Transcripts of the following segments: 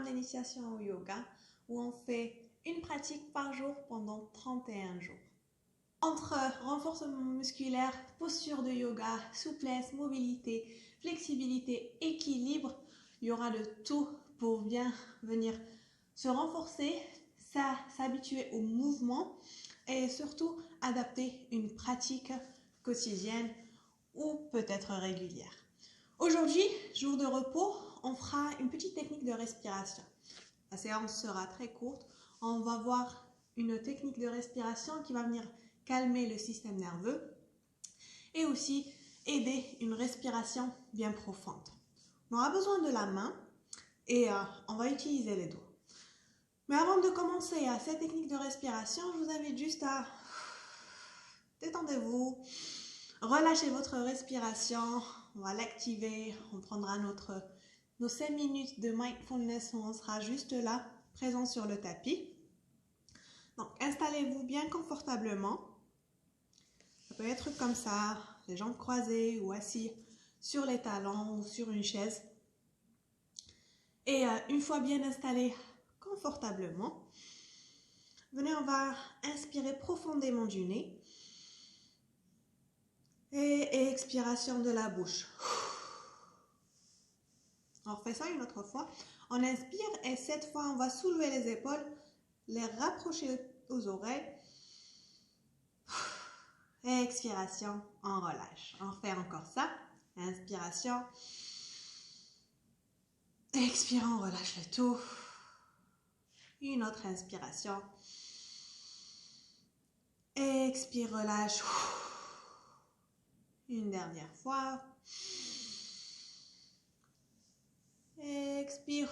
programme d'initiation au yoga où on fait une pratique par jour pendant 31 jours. Entre renforcement musculaire, posture de yoga, souplesse, mobilité, flexibilité, équilibre, il y aura de tout pour bien venir se renforcer, s'habituer au mouvement et surtout adapter une pratique quotidienne ou peut-être régulière. Aujourd'hui, jour de repos, on fera une petite technique de respiration. La séance sera très courte. On va voir une technique de respiration qui va venir calmer le système nerveux et aussi aider une respiration bien profonde. On aura besoin de la main et on va utiliser les doigts. Mais avant de commencer à cette technique de respiration, je vous invite juste à détendez-vous, relâchez votre respiration, on va l'activer, on prendra nos 5 minutes de mindfulness où on sera juste là, présent sur le tapis. Donc, installez-vous bien confortablement. Ça peut être comme ça, les jambes croisées ou assis sur les talons ou sur une chaise. Et une fois bien installé confortablement, venez, on va inspirer profondément du nez et expiration de la bouche. On refait ça une autre fois. On inspire et cette fois, on va soulever les épaules, les rapprocher aux oreilles. Et expiration, on relâche. On refait encore ça. Inspiration. Expire, on relâche le tout. Une autre inspiration. Expire, relâche. Une dernière fois. Expire.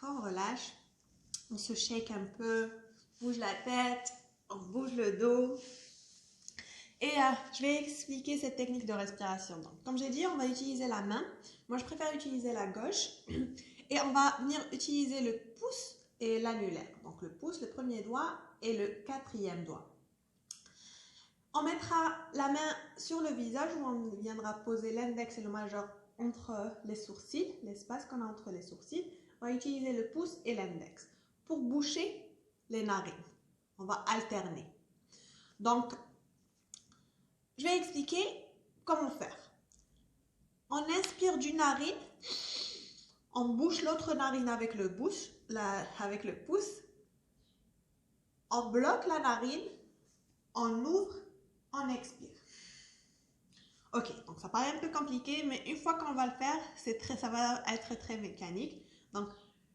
On relâche. On se shake un peu. Bouge la tête. On bouge le dos. Et je vais expliquer cette technique de respiration. Donc, comme j'ai dit, on va utiliser la main. Moi, je préfère utiliser la gauche. Et on va venir utiliser le pouce et l'annulaire. Donc, le pouce, le premier doigt et le 4e doigt. On mettra la main sur le visage où on viendra poser l'index et le majeur entre les sourcils, l'espace qu'on a entre les sourcils. On va utiliser le pouce et l'index pour boucher les narines. On va alterner. Donc, je vais expliquer comment faire. On inspire d'une narine, on bouche l'autre narine avec le pouce, on bloque la narine, on ouvre, on expire. Ok, donc ça paraît un peu compliqué, mais une fois qu'on va le faire, ça va être très mécanique. Donc,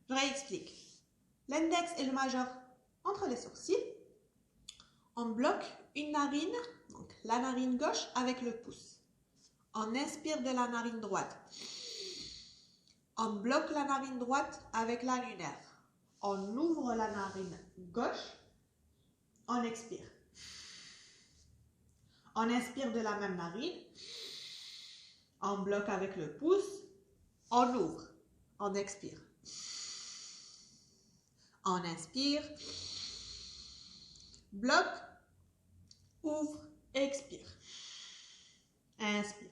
je réexplique. L'index et le majeur entre les sourcils, on bloque une narine, donc la narine gauche avec le pouce. On inspire de la narine droite. On bloque la narine droite avec l'annulaire. On ouvre la narine gauche. On expire. On inspire de la même narine. On bloque avec le pouce. On ouvre. On expire. On inspire. Bloque. Ouvre. Expire. Inspire.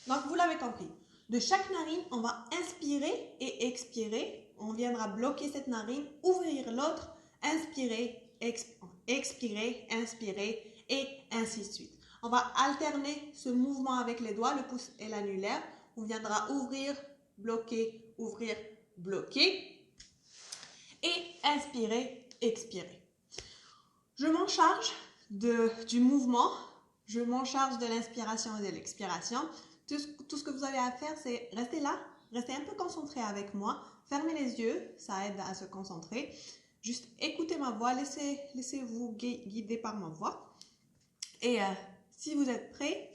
Donc, vous l'avez compris. De chaque narine, on va inspirer et expirer. On viendra bloquer cette narine, ouvrir l'autre, inspirer, expirer, inspirer et ainsi de suite. On va alterner ce mouvement avec les doigts, le pouce et l'annulaire. On viendra ouvrir, bloquer, ouvrir, bloquer et inspirer, expirer. Je m'en charge du mouvement, je m'en charge de l'inspiration et de l'expiration. Tout ce que vous avez à faire, c'est rester là, rester un peu concentré avec moi, fermez les yeux, ça aide à se concentrer. Juste écoutez ma voix, laissez-vous guider par ma voix. Et si vous êtes prêts,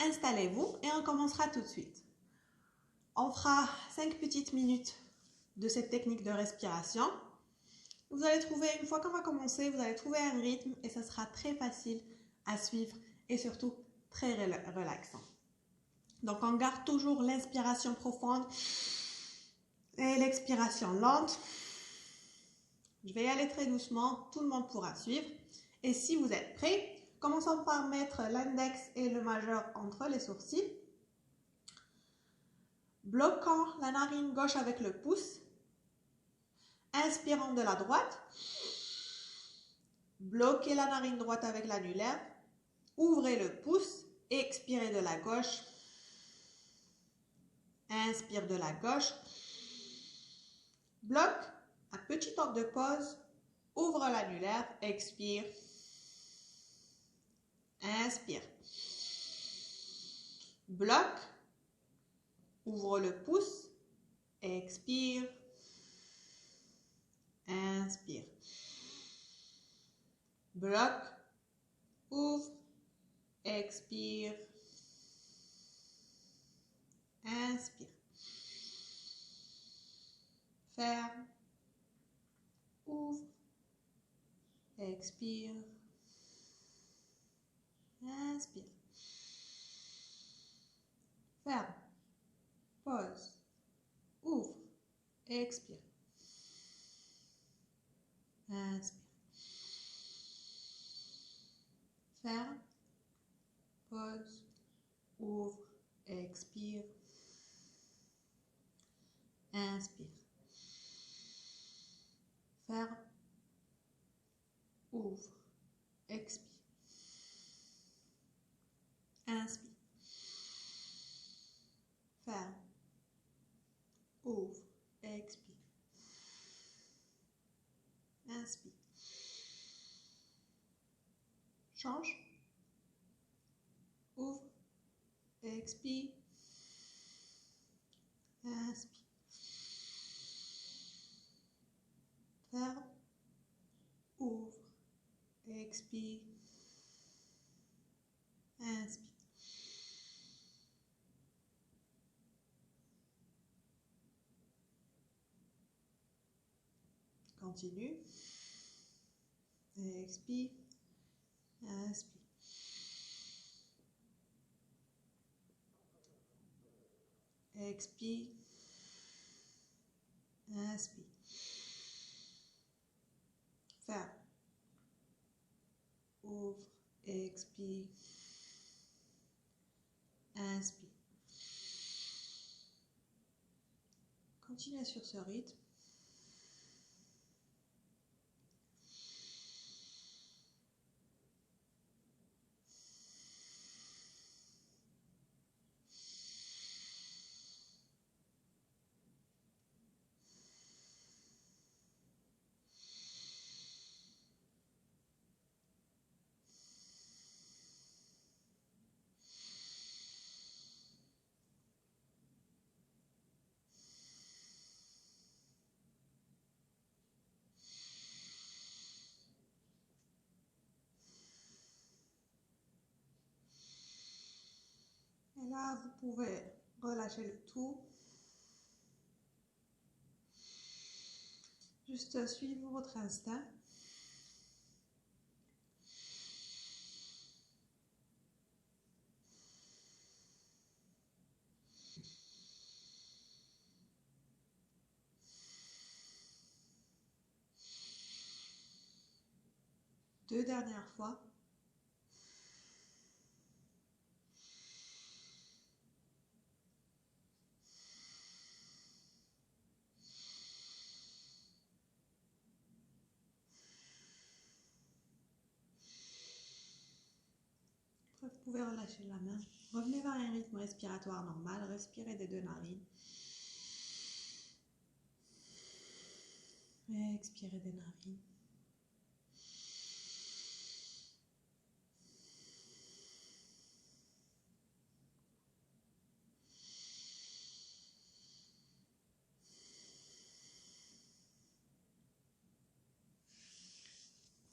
installez-vous et on commencera tout de suite. On fera 5 petites minutes de cette technique de respiration. Vous allez trouver, une fois qu'on va commencer, vous allez trouver un rythme et ça sera très facile à suivre et surtout très relaxant. Donc, on garde toujours l'inspiration profonde et l'expiration lente. Je vais y aller très doucement, tout le monde pourra suivre. Et si vous êtes prêts, commençons par mettre l'index et le majeur entre les sourcils. Bloquant la narine gauche avec le pouce Inspirant de la droite. Bloquez la narine droite avec l'annulaire. Ouvrez le pouce. Expirez de la gauche. Inspire de la gauche. Bloque. Un petit temps de pause. Ouvre l'annulaire. Expire. Inspire. Bloque. Ouvre le pouce. Expire. Inspire. Bloque. Ouvre. Expire. Inspire. Ferme. Ouvre. Expire. Inspire. Ferme. Pause. Ouvre. Expire. Inspire. Ferme. Pause. Ouvre. Expire. Inspire. Ferme. Ouvre. Expire. Inspire. Ferme. Ouvre. Expire. Inspire. Change. Ouvre. Expire. Inspire. Ferme. Ouvre. Expire. Inspire. Continue. Expire. Inspire. Expire. Inspire. Ferme. Ouvre. Expire. Inspire. Continuez sur ce rythme. Et là, vous pouvez relâcher le tout. Juste suivre votre instinct. Deux dernières fois. Après, vous pouvez relâcher la main. Revenez vers un rythme respiratoire normal. Respirez des deux narines. Et expirez des narines.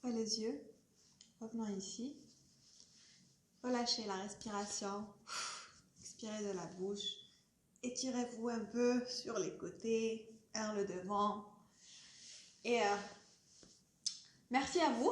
Ouvrez les yeux. Revenons ici. Relâchez la respiration. Expirez de la bouche. Étirez-vous un peu sur les côtés, vers le devant. Et merci à vous.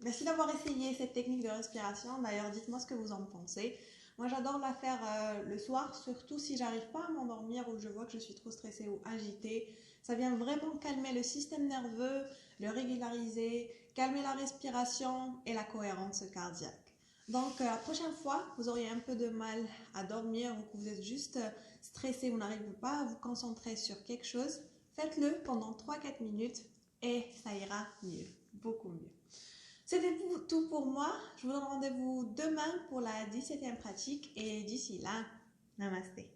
Merci d'avoir essayé cette technique de respiration. D'ailleurs, dites-moi ce que vous en pensez. Moi, j'adore la faire le soir, surtout si j'arrive pas à m'endormir ou je vois que je suis trop stressée ou agitée. Ça vient vraiment calmer le système nerveux, le régulariser, calmer la respiration et la cohérence cardiaque. Donc, la prochaine fois, vous auriez un peu de mal à dormir ou que vous êtes juste stressé, vous n'arrivez pas à vous concentrer sur quelque chose, Faites-le pendant 3-4 minutes et ça ira mieux, beaucoup mieux. C'était tout pour moi. Je vous donne rendez-vous demain pour la 17e pratique et d'ici là, namasté.